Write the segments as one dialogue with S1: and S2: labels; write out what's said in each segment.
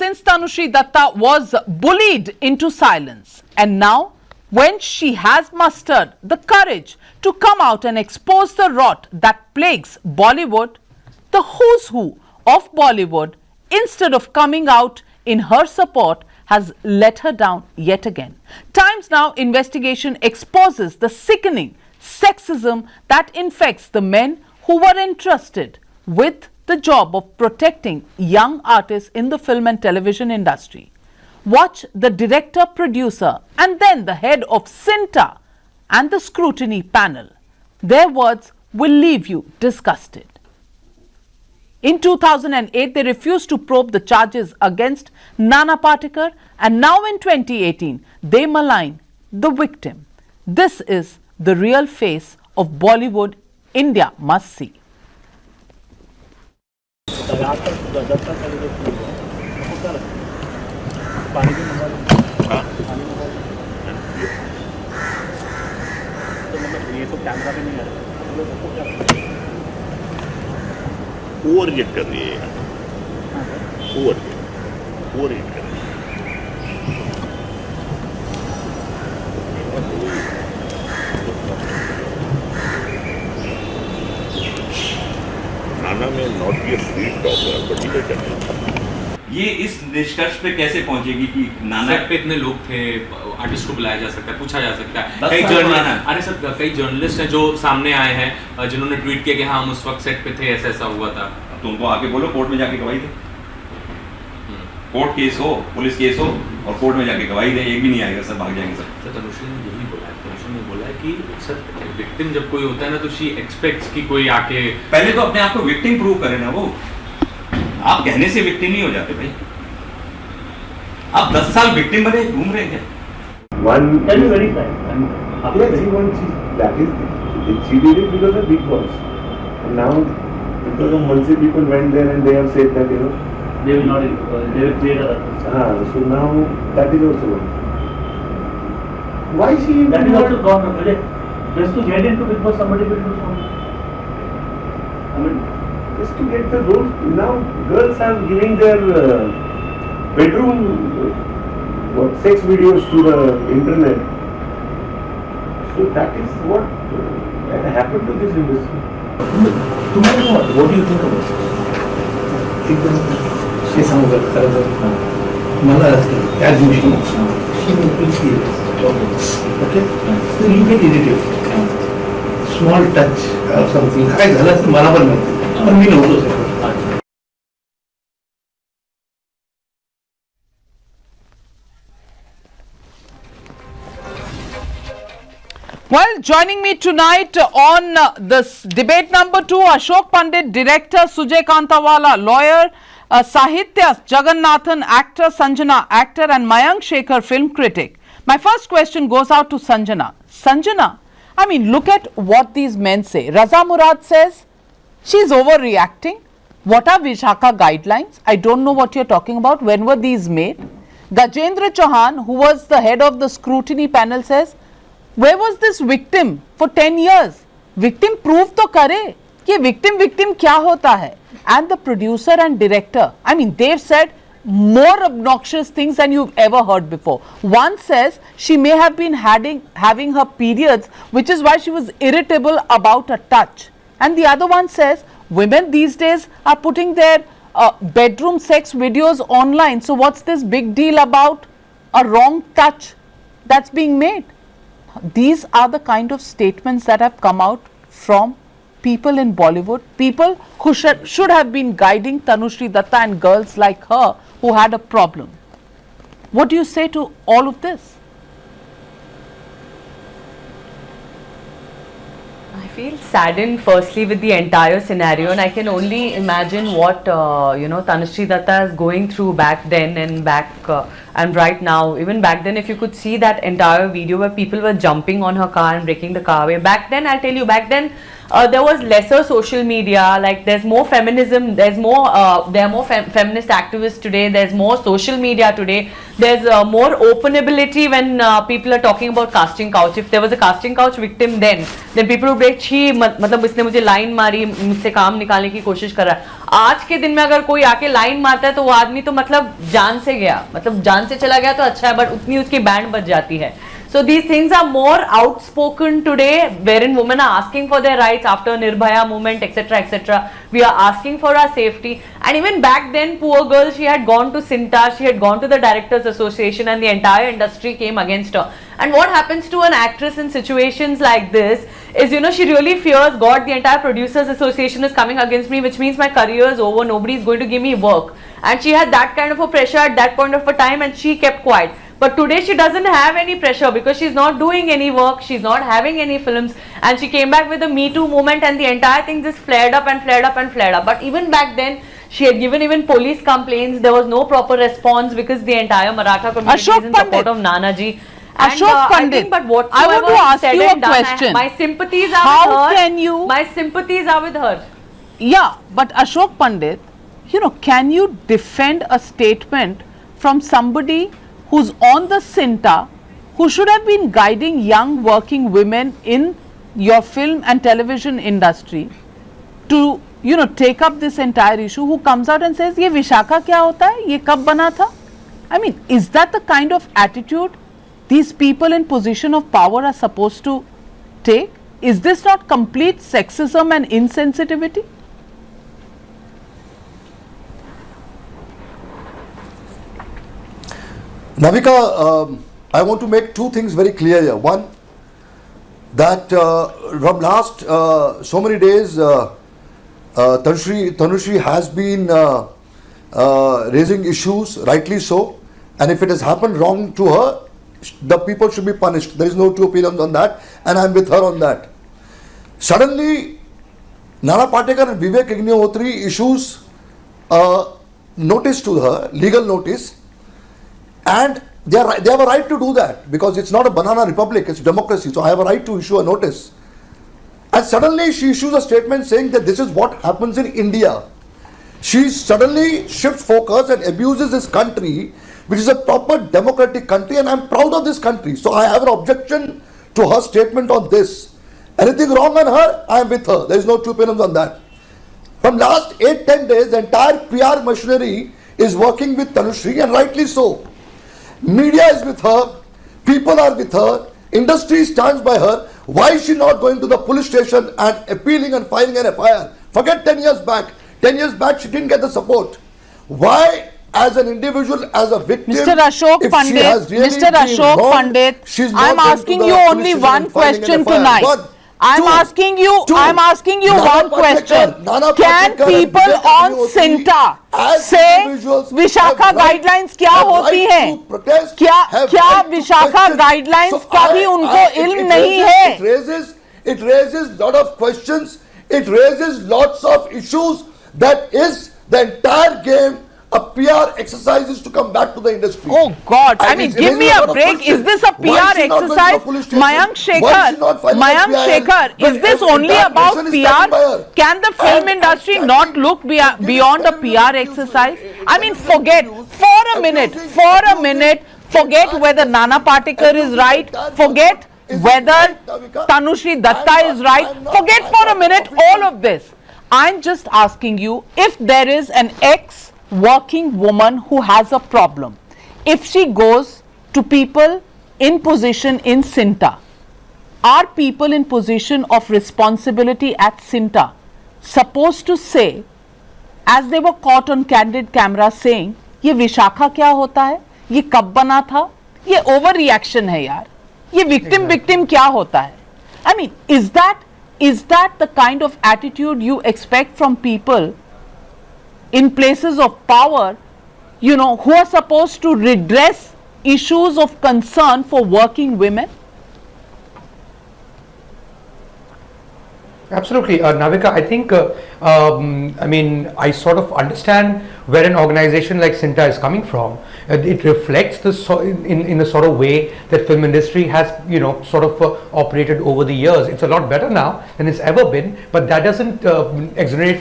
S1: since Tanushree Datta was bullied into silence. And now, when she has mustered the courage to come out and expose the rot that plagues Bollywood, the who's who of Bollywood, instead of coming out in her support, has let her down yet again. Times Now investigation exposes the sickening sexism that infects the men who were entrusted with the job of protecting young artists in the film and television industry. Watch the director, producer and then the head of Cinta and the scrutiny panel. Their words will leave you disgusted. In 2008, they refused to probe the charges against Nana Patekar, and now in 2018, they malign the victim. This is the real face of Bollywood India must see.
S2: Over react कर रही है, over react कर रही है। नाना में not be a sweet talker but he can.
S3: ये इस निष्कर्ष पे कैसे पहुंचेगी कि नाना
S4: पे इतने लोग थे, आर्टिस्ट को बुलाया जा सकता है, पूछा जा सकता है। कई जर्नलिस्ट, अरे सर कई जर्नलिस्ट हैं जो सामने आए हैं जिन्होंने ट्वीट किया कि हाँ हम उस वक्त सेट पे थे, ऐसा ऐसा हुआ था।
S3: तो उनको आके बोलो कोर्ट में जाके गवाही दे। कोर्ट केस हो, पुलिस केस हो और कोर्ट में जाके गवाही दे, एक भी नहीं आएगा, सब भाग जाएंगे सर।
S4: तनुश्री ने यही बोला है, तनुश्री ने बोला है कि सर विक्टिम जब कोई होता है ना तो शी एक्सपेक्ट्स कि कोई आके
S3: पहले तो अपने आप को विक्टिम प्रूव करे ना। वो आप कहने से विक्टिम नहीं हो जाते भाई। आप 10 साल विक्टिम बने घूम रहे हैं।
S5: One tell me very frank. Yes, that is she did it because of Big Boss. And now because of Munshi people went there and they have said that they will not they will create a so now that is also one. Why she that is also gone just to get into Big Boss somebody will do something. I mean just to get the role. Now girls are giving their bedroom sex videos to the internet. So that is what happened to this industry. Tomorrow what do you think about it? एकदम she सांगत खरं मला त्या दिवशी she will serious. Okay? So you get irritated. Small touch or something. काय झालं असं मला पण माहिती. पण मी नव्हतो sir.
S1: Well, joining me tonight on this debate number 2, Ashok Pandit, director, Sujay Kantawala, lawyer, Sahitya Jagannathan, actor, Sanjana, actor, and Mayank Shekhar, film critic. My first question goes out to Sanjana. Sanjana, I mean, look at what these men say. Raza Murad says she's overreacting. What are Vishaka guidelines? I don't know what you're talking about. When were these made? Gajendra Chauhan, who was the head of the scrutiny panel, says, where was this victim for 10 years? Victim prove to kare कि victim क्या होता है? And the producer and director, I mean, they've said more obnoxious things than you've ever heard before. One says she may have been having her periods, which is why she was irritable about a touch. And the other one says women these days are putting their bedroom sex videos online. So what's this big deal about a wrong touch that's being made? These are the kind of statements that have come out from people in Bollywood, people who should have been guiding Tanushree Datta and girls like her who had a problem. What do you say to all of this?
S6: I feel saddened firstly with the entire scenario, and I can only imagine what Tanushree Datta is going through back then and right now. Even back then, if you could see that entire video where people were jumping on her car and breaking the car away. Back then, I'll tell you, there was lesser social media. Like there's more feminism. There are more feminist activists today. There's more social media today. There's more openability when people are talking about casting couch. If there was a casting couch victim then people would be ही मतलब इसने मुझे line मारी, मुझसे काम निकालने की कोशिश कर रहा है। आज के दिन में अगर कोई आके लाइन मारता है तो वो आदमी तो मतलब जान से गया, मतलब जान से चला गया तो अच्छा है, बट उतनी उसकी बैंड बज जाती है। So these things are more outspoken today, wherein women are asking for their rights after Nirbhaya movement, etc., etc. We are asking for our safety. And even back then, poor girl, she had gone to Sinta, she had gone to the Directors Association, and the entire industry came against her. And what happens to an actress in situations like this is, you know, she really fears, God, the entire Producers Association is coming against me, which means my career is over, nobody is going to give me work. And she had that kind of a pressure at that point of a time, and she kept quiet. But today she doesn't have any pressure because she's not doing any work, she's not having any films, and she came back with the Me Too movement, and the entire thing just flared up and flared up and flared up. But even back then, she had given even police complaints, there was no proper response because the entire Maratha community
S1: Ashok
S6: is in support
S1: Pandit.
S6: of Nanaji.
S1: Ashok
S6: I
S1: Pandit,
S6: think, but whatsoever
S1: I want to
S6: is
S1: ask
S6: said
S1: you a
S6: and done,
S1: question.
S6: my sympathies are
S1: How
S6: with her.
S1: can you-
S6: My sympathies are with her.
S1: Yeah, but Ashok Pandit, you know, can you defend a statement from somebody who's on the Sinta, who should have been guiding young working women in your film and television industry to, you know, take up this entire issue, who comes out and says, ये विशाखा क्या होता है, ये कब बना था? I mean, is that the kind of attitude these people in position of power are supposed to take? Is this not complete sexism and insensitivity?
S7: Navika, I want to make two things very clear here. One, that from last so many days, Tanushree has been raising issues, rightly so, and if it has happened wrong to her, the people should be punished. There is no two opinions on that, and I am with her on that. Suddenly, Nana Patekar and Vivek Agnihotri issues notice to her, legal notice, and they have a right to do that because it's not a banana republic, it's democracy. So I have a right to issue a notice. And suddenly she issues a statement saying that this is what happens in India. She suddenly shifts focus and abuses this country, which is a proper democratic country, and I'm proud of this country. So I have an objection to her statement on this. Anything wrong on her, I am with her. There is no two opinions on that. From last 8-10 days, the entire PR machinery is working with Tanushree, and rightly so. Media is with her, people are with her, industry stands by her. Why is she not going to the police station and appealing and filing an FIR? Forget 10 years back. 10 years back she didn't get the support. Why, as an individual, as a victim,
S1: Mr. Ashok
S7: if
S1: Pandit,
S7: she has really
S1: Mr.
S7: been
S1: Ashok
S7: wronged,
S1: Pandit,
S7: she's not
S1: I'm
S7: going to
S1: asking
S7: the
S1: you
S7: police
S1: only
S7: station
S1: one
S7: and filing an
S1: question
S7: FIR.
S1: tonight.
S7: One.
S1: I'm
S7: Two.
S1: asking you
S7: Nana
S1: one question.
S7: Patekar, Nana
S1: Can
S7: Patekar and
S1: people
S7: Vivek
S1: on
S7: Agnihotri
S1: Sinta
S7: as
S1: say
S7: individuals
S1: Vishakha
S7: have right-
S1: guidelines क्या
S7: have
S1: होती
S7: right
S1: हैं?
S7: to protest,
S1: क्या
S7: have
S1: क्या
S7: right to
S1: Vishakha
S7: question.
S1: Guidelines
S7: So
S1: का भी उनको इल्म नहीं है?
S7: It raises lot of questions. It raises lots of issues. That is the entire game. A PR exercise is to come back to the industry.
S1: Oh God! I
S7: And
S1: mean,
S7: it's
S1: give me
S7: raising
S1: a
S7: lot of
S1: break.
S7: questions.
S1: Is this a
S7: Why
S1: PR
S7: is she not going to the
S1: exercise?
S7: police station?
S1: Mayank
S7: Why is she not
S1: Shekhar,
S7: filing a
S1: Mayank
S7: PIL?
S1: Shekhar,
S7: When
S1: is this
S7: every
S1: only
S7: entire
S1: about
S7: nation is standing by
S1: PR?
S7: her?
S1: Can the film
S7: And
S1: industry
S7: standing-
S1: not look beyond a PR exercise? I mean, forget for a minute, forget whether Nana Patekar is right, forget whether Tanushree Datta is right, forget for a minute all of this. I'm just asking you, if there is an ex-working woman who has a problem, if she goes to people in position in Sinta, are people in position of responsibility at Sinta supposed to say, as they were caught on candid camera saying, ये विशाखा क्या होता है, ये कब बना था, ये over reaction है यार, ये विक्टिम क्या होता है? I mean, is that the kind of attitude you expect from people in places of power, you know, who are supposed to redress issues of concern for working women?
S8: Absolutely, Navika. I think, I mean, I sort of understand where an organization like Sinta is coming from, it reflects the in a sort of way that film industry has, you know, sort of operated over the years. It's a lot better now than it's ever been, but that doesn't exonerate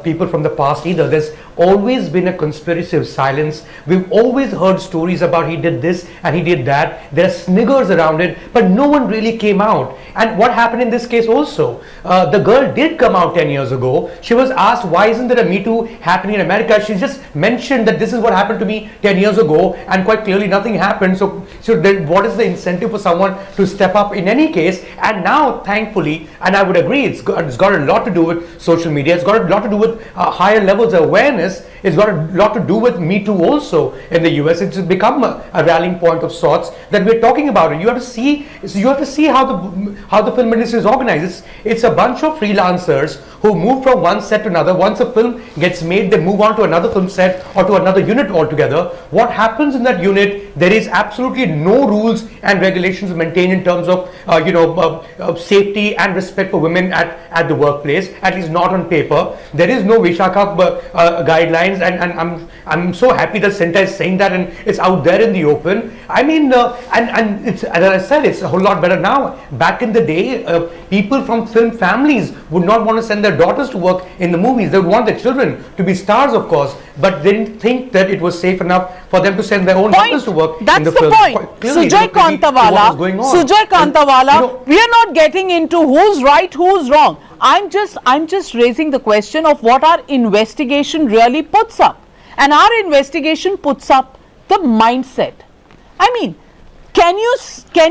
S8: people from the past either. There's always been a conspiracy of silence. We've always heard stories about he did this and he did that. There are sniggers around it, but no one really came out. And what happened in this case also, the girl did come out 10 years ago. She was asked, why isn't there a Me Too happening in America? She just mentioned that this is what happened to me 10 years ago, and quite clearly nothing happened. So then what is the incentive for someone to step up in any case? And now, thankfully, and I would agree, it's got a lot to do with social media. It's got a lot to do with higher levels of awareness. It's got a lot to do with Me Too also in the US. It's become a rallying point of sorts that we're talking about it. You have to see how the film industry is organized. It's a bunch of freelancers who move from one set to another. Once a film gets made, they move on to another film set or to another unit altogether. What happens in that unit? There is absolutely no rules and regulations maintained in terms of safety and respect for women at the workplace, at least not on paper. There is no Vishaka guidelines, and I'm so happy that Cinta is saying that and it's out there in the open. I mean, and it's, as I said, it's a whole lot better now. Back in the day, people from film families would not want to send their daughters to work in the movies. They would want their children to be stars, of course, but they didn't think that it was safe enough for them to send their own daughters to work in the film.
S1: That's the point.
S8: Clearly,
S1: Sujay Kantawala, we are not getting into who's right, who's wrong. I'm just raising the question of what our investigation really puts up. And our investigation puts up the mindset. I mean, can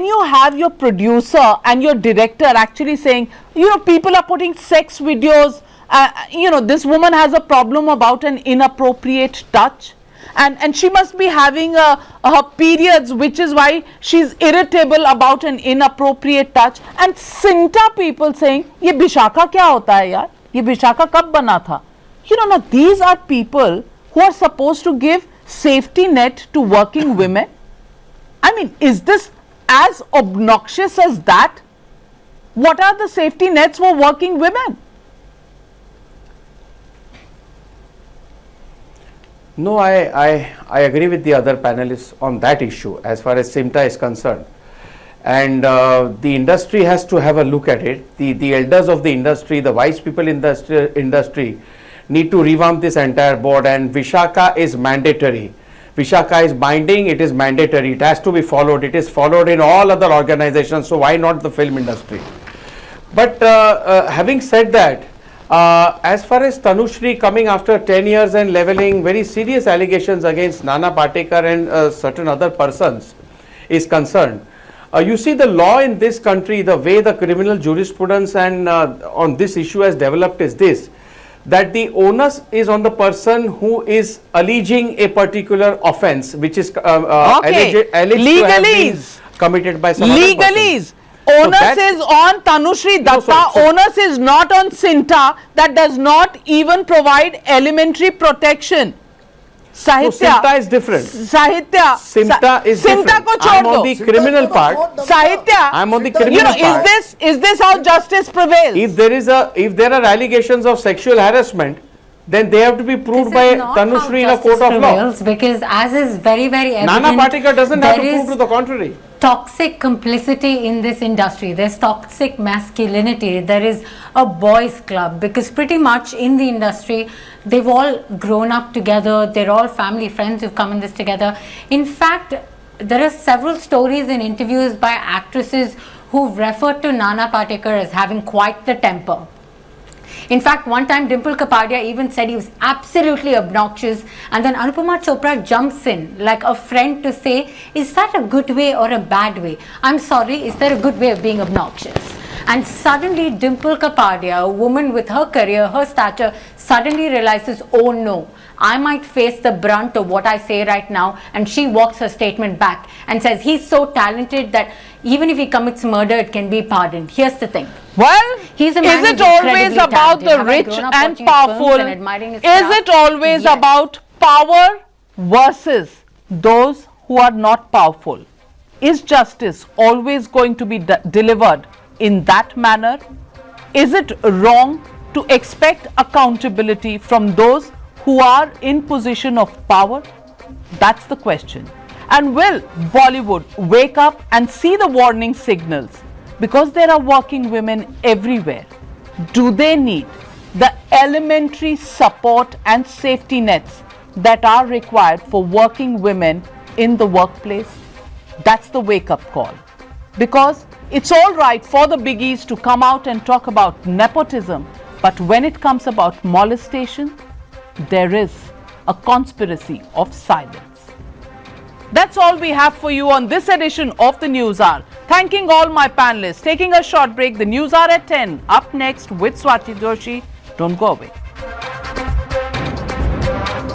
S1: you have your producer and your director actually saying, you know, people are putting sex videos, you know, this woman has a problem about an inappropriate touch, and she must be having her periods, which is why she's irritable about an inappropriate touch, and Cinta people saying, ye Bishaka kya hota hai yaar, ye Bishaka kab bana tha? You know, now these are people who are supposed to give safety net to working women. I mean, is this as obnoxious as that? What are the safety nets for working women?
S9: No, I agree with the other panelists on that issue as far as Cinta is concerned. And the industry has to have a look at it. The elders of the industry, the wise people in the industry need to revamp this entire board, and Vishaka is mandatory. Vishaka is binding, it is mandatory, it has to be followed. It is followed in all other organizations, so why not the film industry? But having said that, as far as Tanushree coming after 10 years and leveling very serious allegations against Nana Patekar and certain other persons is concerned, you see the law in this country, the way the criminal jurisprudence and on this issue has developed is this, that the onus is on the person who is alleging a particular offence which is alleged to have been committed by some other person.
S1: Onus is on Tanushree Datta, onus is not on Cinta that does not even provide elementary protection. Sahitya.
S9: Cinta is different.
S1: Sahitya.
S9: Cinta is different.
S1: Cinta ko
S9: I'm
S1: chhod
S9: on
S1: do.
S9: the criminal part.
S1: Sahitya.
S9: I'm on the criminal part.
S1: Is this how justice prevails?
S9: If there are allegations of sexual harassment, then they have to be proved by Tanushree in a court of law.
S10: Because as is very, very evident,
S9: Nana Patekar doesn't have to prove to the contrary.
S10: Toxic complicity in this industry. There's toxic masculinity. There is a boys club, because pretty much in the industry they've all grown up together. They're all family friends who've come in this together. In fact, there are several stories in interviews by actresses who referred to Nana Patekar as having quite the temper. In fact, one time Dimple Kapadia even said he was absolutely obnoxious, and then Anupama Chopra jumps in like a friend to say, is that a good way or a bad way? I'm sorry, is there a good way of being obnoxious? And suddenly Dimple Kapadia, a woman with her career, her stature, suddenly realizes, oh no, I might face the brunt of what I say right now, and she walks her statement back and says he's so talented that even if he commits murder, it can be pardoned. Here's the thing.
S1: Well,
S10: is
S1: it always about the rich and powerful? Is it always about power versus those who are not powerful? Is justice always going to be delivered in that manner? Is it wrong to expect accountability from those who are in position of power? That's the question. And will Bollywood wake up and see the warning signals? Because there are working women everywhere. Do they need the elementary support and safety nets that are required for working women in the workplace? That's the wake-up call. Because it's all right for the biggies to come out and talk about nepotism, but when it comes about molestation, there is a conspiracy of silence. That's all we have for you on this edition of the News Hour. Thanking all my panelists. Taking a short break. The News Hour at 10. Up next with Swati Doshi. Don't go away.